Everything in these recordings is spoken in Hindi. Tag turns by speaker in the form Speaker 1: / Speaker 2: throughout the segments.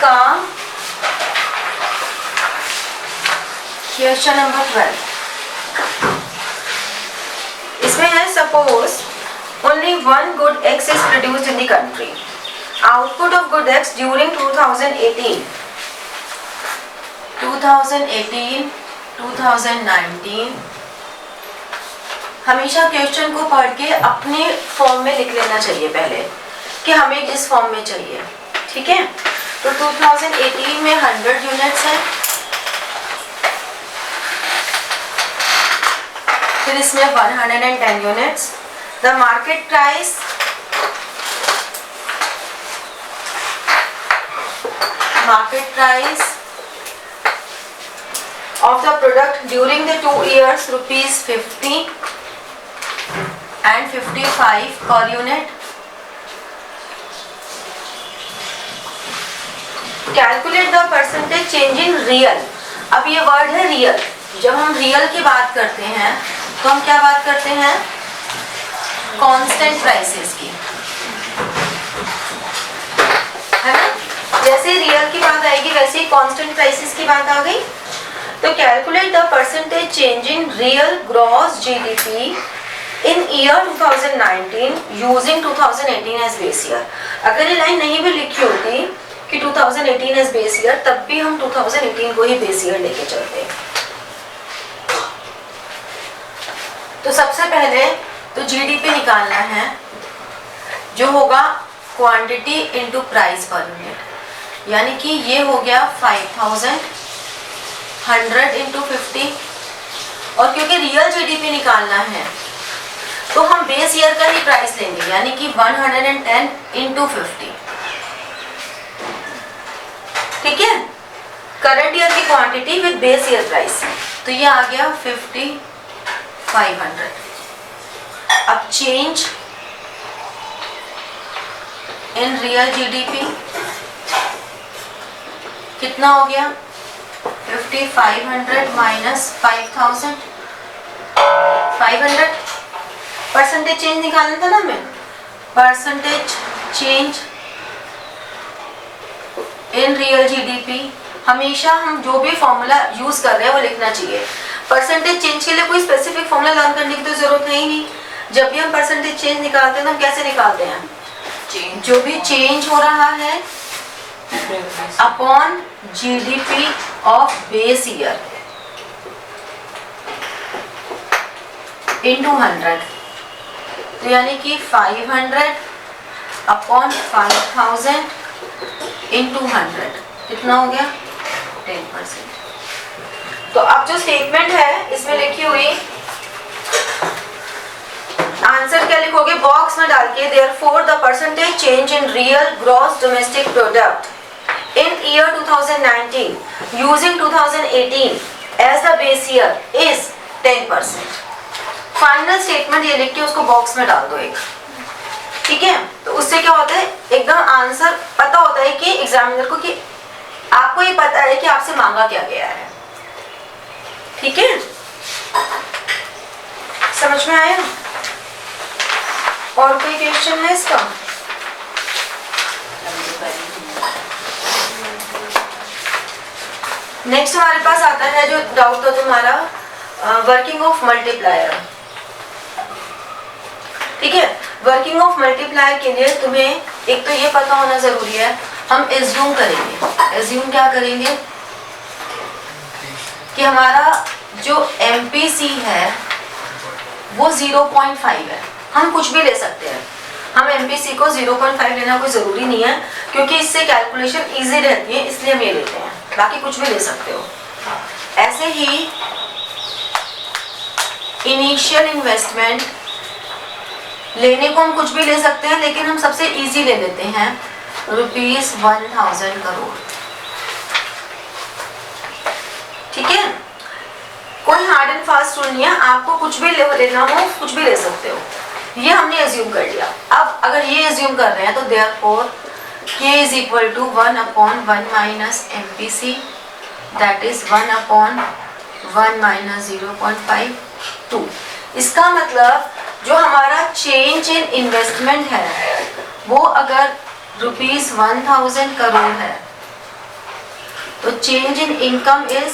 Speaker 1: का क्वेश्चन नंबर 12, इसमें है suppose only one good X is produced in the country. Output of good X during 2018, 2019. हमेशा क्वेश्चन को पढ़ के अपने फॉर्म में लिख लेना चाहिए पहले कि हमें किस फॉर्म में चाहिए, ठीक है। तो 2018 में 100 यूनिट्स है, फिर इसमें 110 units. The market price of the product during the 2 years rupees 50 and 55 per unit. Calculate the percentage change in real. अब ये वर्ड है रियल। जब हम रियल की बात करते हैं तो हम क्या बात करते हैं? कांस्टेंट प्राइसेस की, है ना। जैसे रियल की बात आएगी वैसे ही कांस्टेंट प्राइसेस की बात आ गई। तो calculate the percentage change in real gross GDP in year 2019 using 2018 as base year. अगर ये लाइन नहीं भी लिखी होती कि 2018 एज बेस ईयर, तब भी हम 2018 को ही बेस ईयर लेके चलते हैं। तो सबसे पहले तो जीडीपी निकालना है, जो होगा quantity into price per unit, यानी कि ये हो गया 5000 100 इंटू 50। और क्योंकि रियल जीडीपी निकालना है तो हम बेस ईयर का ही प्राइस लेंगे, यानी कि 110 इंटू 50, ठीक है। करंट ईयर की quantity with base year price, तो ये आ गया 5500। अब चेंज इन रियल जीडीपी कितना हो गया? 5500 माइनस 5000, 500। परसेंटेज चेंज निकालना था ना हमें। Percentage change in real GDP, हमेशा हम जो भी फॉर्मूला यूज कर रहे हैं वो लिखना चाहिए। परसेंटेज चेंज के लिए कोई स्पेसिफिक फॉर्मूला लर्न करने की तो जरूरत है ही नहीं। जब भी हम परसेंटेज चेंज निकालते हैं तो हम कैसे निकालते हैं? जो भी चेंज हो रहा है upon GDP of base year into 100, तो यानी कि 500 अपॉन 5000 इंटू 100 कितना हो गया? 10%। तो अब जो स्टेटमेंट है इसमें लिखी हुई आंसर क्या लिखोगे? बॉक्स में डाल के therefore the percentage change in real gross domestic product in year 2019 using 2018 as the base year is 10%। Final statement ये लिख के उसको बॉक्स में डाल दो एक, ठीक है। तो उससे क्या होता है, एकदम आंसर पता होता है कि एग्जामिनर को कि आपको ये पता है कि आपसे मांगा क्या गया है, ठीक है। समझ में आया? और कोई क्वेश्चन है इसका? नेक्स्ट हमारे पास आता है जो डाउट था तुम्हारा, वर्किंग ऑफ मल्टीप्लायर, ठीक है। वर्किंग ऑफ मल्टीप्लायर के लिए तुम्हें एक तो ये पता होना जरूरी है, हम एज्यूम करेंगे। एज्यूम क्या करेंगे कि हमारा जो एमपीसी है वो 0.5 है। हम कुछ भी ले सकते हैं, हम एमपीसी को 0.5 लेना कोई जरूरी नहीं है, क्योंकि इससे कैलकुलेशन इजी रहती है, इसलिए हम ये लेते हैं। बाकी कुछ भी ले सकते हो। ऐसे ही इनिशियल इन्वेस्टमेंट लेने को हम कुछ भी ले सकते हैं, लेकिन हम सबसे इजी ले लेते हैं ₹1000 करोड़, ठीक है। कोई हार्ड एंड फास्ट रूल नहीं है, आपको कुछ भी लेना हो कुछ भी ले सकते हो। ये हमने एज्यूम कर लिया। अब अगर ये एज्यूम कर रहे हैं तो therefore K is equal to 1/1 minus MPC, that is 1/1 minus 0.52। इसका मतलब जो हमारा चेंज इन इन्वेस्टमेंट है वो अगर ₹1000 करोड़ है तो change in income is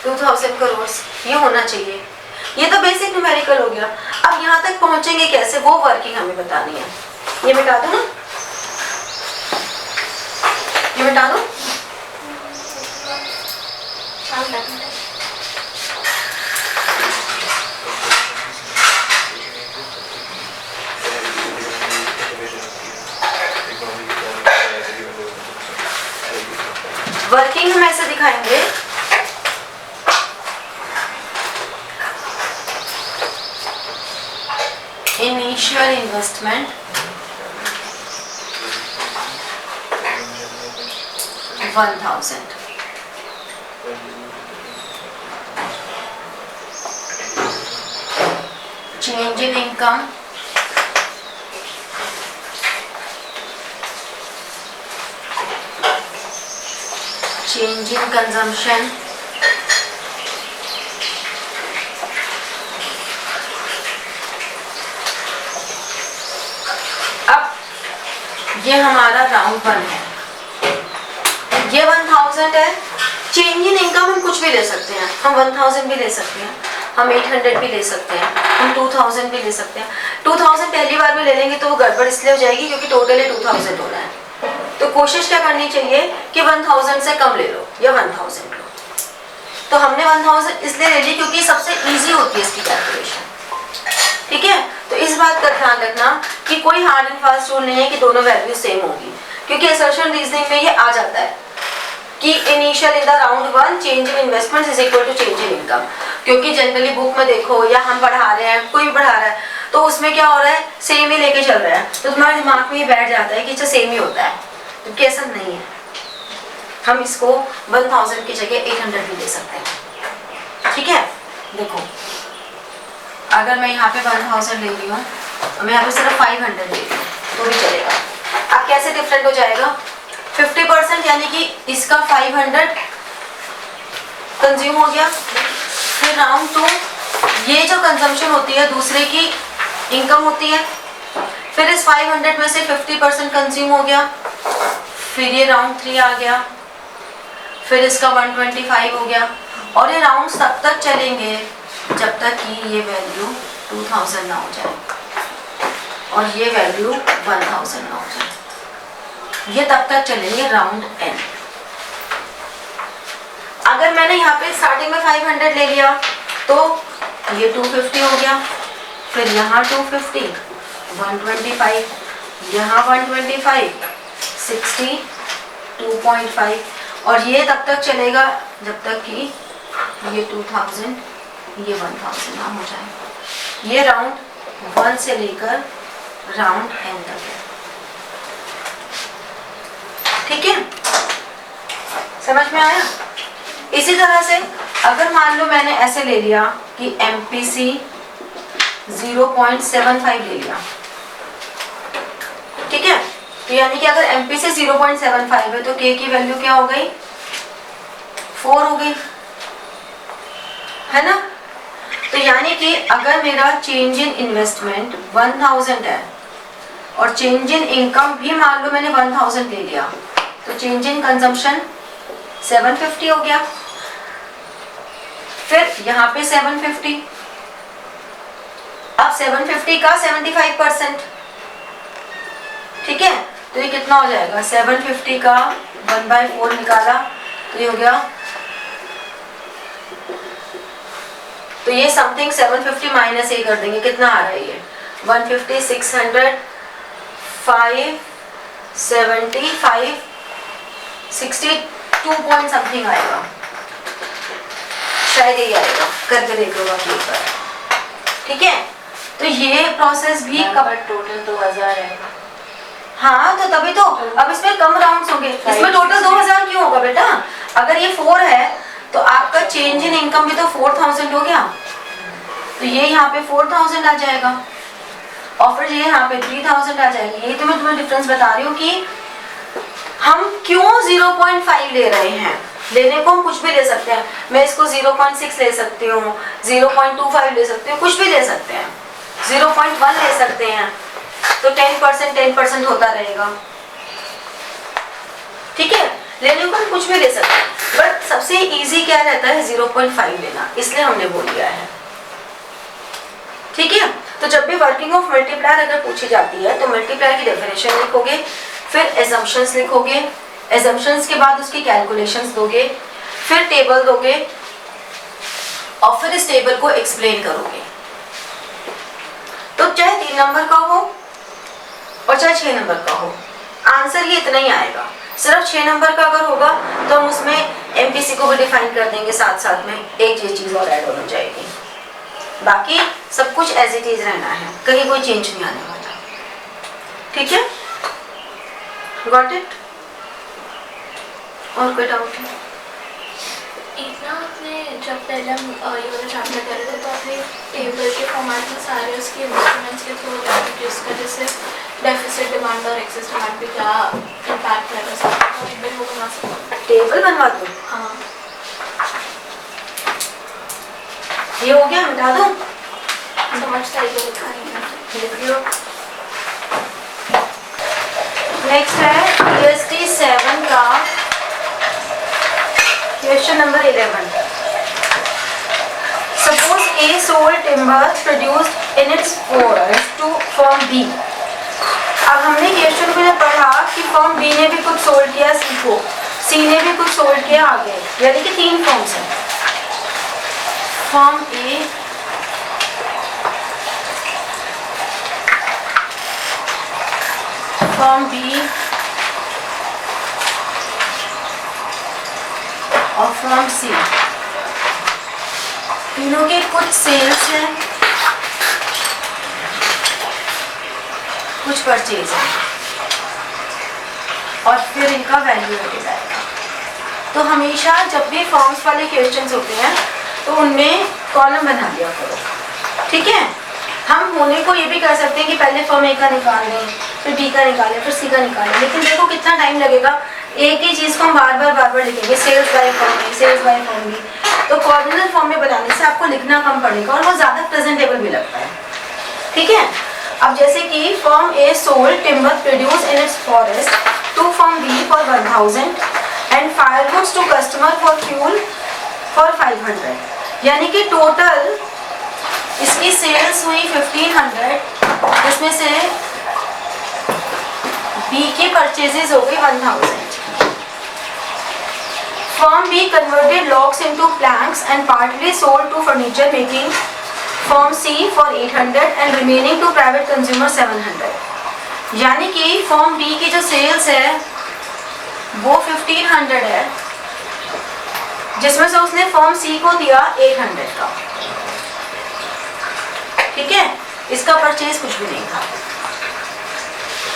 Speaker 1: 2000 crore, ये होना चाहिए। ये तो बेसिक न्यूमेरिकल हो गया। अब यहाँ तक पहुंचेंगे कैसे, वो वर्किंग हमें बतानी है। ये मिटा दो ना, ये मिटा दो। वर्किंग हम ऐसे दिखाएंगे, initial investment 1000, change in income change in consumption अब ये हमारा राउंड 1 है, ये 1000 है। चेंज इन इनकम हम कुछ भी ले सकते हैं, हम 1000 भी ले सकते हैं, हम 800 भी ले सकते हैं, हम 2000 भी ले सकते हैं। 2000 पहली बार में ले लेंगे तो वो गड़बड़ इसलिए हो जाएगी क्योंकि टोटल 2000 हो रहा है। तो कोशिश क्या करनी चाहिए कि 1000 से कम ले लो या 1000 लो। तो हमने 1000 इसलिए ले ली क्योंकि सबसे इजी होती है इसकी कैलकुलेशन, ठीक है। तो इस बात का ध्यान रखना कि कोई हार्ड एंड फास्ट रूल नहीं है कि दोनों वैल्यू सेम होगी, क्योंकि असर्शन रीजनिंग में ये आ जाता है कि initial in the round 1 change in investment is equal to change in income. क्योंकि जनरली बुक में देखो या हम पढ़ा रहे हैं, कोई भी पढ़ा रहा है, तो उसमें क्या हो रहा है, सेम ही लेके चल रहा है, तो तुम्हारे दिमाग में ये बैठ जाता है कि अच्छा सेम ही होता है, जबकि ऐसा नहीं है। हम इसको 1000 की जगह 800 भी ले सकते हैं, ठीक है। देखो अगर मैं यहाँ पे 1000 ले रही हूँ, मैं यहाँ पे सिर्फ 500 ले रही हूँ तो भी चलेगा। अब कैसे डिफरेंट हो जाएगा, 50% यानी कि इसका 500 कंज्यूम हो गया। फिर राउंड 2 ये जो कंजम्पशन होती है दूसरे की इनकम होती है, फिर इस 500 में से 50% कंज्यूम हो गया। फिर ये राउंड 3 आ गया, फिर इसका 125 हो गया, और ये राउंड्स तब तक चलेंगे जब तक कि ये वैल्यू 2000 ना हो जाए और ये वैल्यू 1000 ना हो जाए। ये तब तक चलेंगे राउंड n। अगर मैंने यहाँ पे स्टार्टिंग में 500 ले लिया तो ये 250 हो गया, फिर यहाँ 250, 125, यहाँ 125, 60, 2.5, और ये तब तक चलेगा जब तक कि ये 2000 ये 1000 ना हो जाए। ये राउंड 1 से लेकर राउंड n तक है, ठीक है, समझ में आया। इसी तरह से अगर मान लो मैंने ऐसे ले लिया कि MPC 0.75 ले लिया, ठीक है, तो यानी कि अगर MPC 0.75 है तो K की वैल्यू क्या हो गई, 4 हो गई, है ना। तो यानी कि अगर मेरा चेंज इन इन्वेस्टमेंट 1000 है और चेंज इन इनकम भी मान लो मैंने 1000 ले लिया, तो चेंज इन कंजम्पशन 750 हो गया। फिर यहाँ पे 750, अब 750 का 75%, ठीक है, तो ये कितना हो जाएगा, 750 का 1/4 निकाला तो ये हो गया, तो ये समथिंग 750 माइनस ए कर देंगे, कितना आ रहा है ये 150, 600, 5, 75, 62 पॉइंट समथिंग आएगा, शायद यही आएगा, करके देख लो बाकी एक बार, ठीक है। तो ये प्रोसेस भी
Speaker 2: टोटल 2000 है।
Speaker 1: हाँ तो तभी तो अब इसमें कम राउंड्स होंगे, इसमें टोटल 2000 क्यों होगा बेटा, अगर ये 4 है तो आपका चेंज इन इनकम भी तो 4000 हो गया, तो ये यहाँ पे 4000 आ जाएगा और फिर ये यहाँ पे 3000 आ जाएगी। यही तो मैं तुम्हें डिफरेंस बता रही हूँ कि हम क्यों 0.5 ले रहे हैं। लेने को हम कुछ भी ले सकते हैं, मैं इसको 0.6 ले सकती हूँ, 0.25 ले सकती हूँ, कुछ भी ले सकते हैं, 0.1 ले सकते हैं, तो 10% होता रहेगा। ठीक है, लेने को कुछ भी ले सकते हैं, बट सबसे इजी क्या रहता है 0.5 लेना, इसलिए हमने बोल दिया है। ठीक है, तो जब भी वर्किंग ऑफ मल्टीप्लायर अगर पूछी जाती है तो मल्टीप्लायर की डेफिनेशन लिखोगे, फिर एजम्पशंस लिखोगे, एजम्पशंस के बाद उसकी कैलकुलेशंस दोगे, फिर टेबल दोगे और फिर इस टेबल को एक्सप्लेन करोगे। तो चाहे 3 नंबर का हो और चाहे 6 नंबर का हो, आंसर ये इतना ही आएगा। सिर्फ 6 नंबर का अगर होगा तो हम उसमें एमपीसी को भी डिफाइन कर देंगे, साथ साथ में एक ये चीज और ऐड हो जाएगी। बाकी सब कुछ एज इट इज रहना है, कहीं कोई चेंज नहीं आने वाला। ठीक है, गॉट इट? और कोई डाउट है?
Speaker 2: इतना आपने जब पहले हम ये वाला चैप्टर कर रहे थे तो आपने टेबल के फॉर्मेट में सारे उसके इंस्ट्रूमेंट्स के थ्रू इंट्रोड्यूस कर, जैसे डेफिसिट डिमांड और एक्सेस डिमांड पे क्या इम्पैक्ट रहेगा सब, तो एक बार वो बना सकते हैं।
Speaker 1: टेबल बनवा दो।
Speaker 2: हाँ,
Speaker 1: ये हो गया, मिटा दो।
Speaker 2: समझता ही तो लिखा नहीं है।
Speaker 1: लिख लो। नेक्स्ट है EST 7 का question number 11। Suppose A sold timber produced in its forest to firm B. अब हमने क्वेश्चन को जब पढ़ा कि फर्म बी ने भी कुछ सोल्ड किया सी को, सी ने भी कुछ सोल्ड किया आगे, यानी कि 3 फर्म्स हैं। फर्म ए, फर्म बी और फर्म सी, तीनों के कुछ सेल्स हैं, कुछ परचेज है और फिर इनका वैल्यू एडेड आएगा। तो हमेशा जब भी फॉर्म्स वाले क्वेश्चंस होते हैं तो उनमें कॉलम बना दिया करो। ठीक है, हम होने को ये भी कर सकते हैं कि पहले फॉर्म ए का निकाल लें, फिर बी का निकालें, फिर सी का निकालें, लेकिन देखो कितना टाइम लगेगा। एक ही चीज़ को हम बार बार लिखेंगे, sales by form A, sales by form B, तो कॉर्डिनल फॉर्म में बनाने से आपको लिखना कम पड़ेगा और वो ज़्यादा प्रेजेंटेबल भी लगता है। ठीक है, अब जैसे कि firm A sold timber produce in its forest to firm B for 1000 and firewoods to customer for fuel for 500, यानी कि टोटल इसकी सेल्स हुई 1500, जिसमें से बी की परचेजेस हो गई 1000। Firm B converted logs into planks and partly sold to furniture making firm C for 800 and remaining to private consumer 700। यानी कि फर्म B की जो सेल्स है वो 1500 है, जिसमें से उसने फर्म C को दिया 800 का। ठीक है, इसका परचेज कुछ भी नहीं था।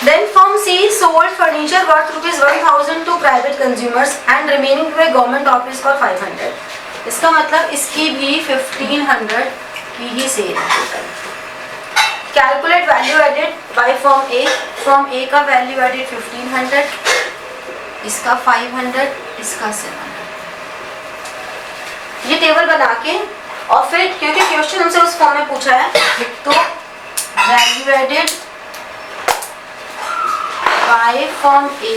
Speaker 1: Then firm C sold furniture worth ₹1000 to private consumers and remaining to a government office for 500। इसका मतलब इसकी भी 1500 की ही सेल है total. Calculate value added by firm A। firm A का value added 1500, इसका 500, इसका 700। ये टेबल बना के और फिर क्योंकि क्वेश्चन हमसे उस फॉर्म में पूछा है तो value added by firm A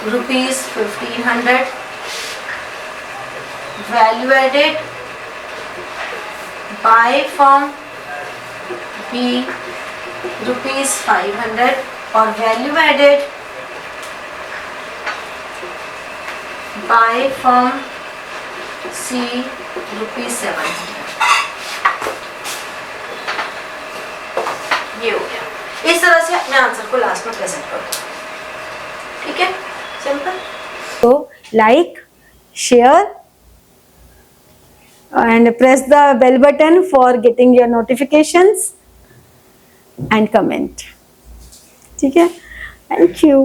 Speaker 1: ₹1500, value added by firm B ₹500 और value added by firm C ₹700। ये हो गया। इस तरह से अपने आंसर को लास्ट में प्रेजेंट कर दो। ठीक है, simple.
Speaker 3: So like, share and press the bell button for getting your notifications and comment. ठीक है, thank you.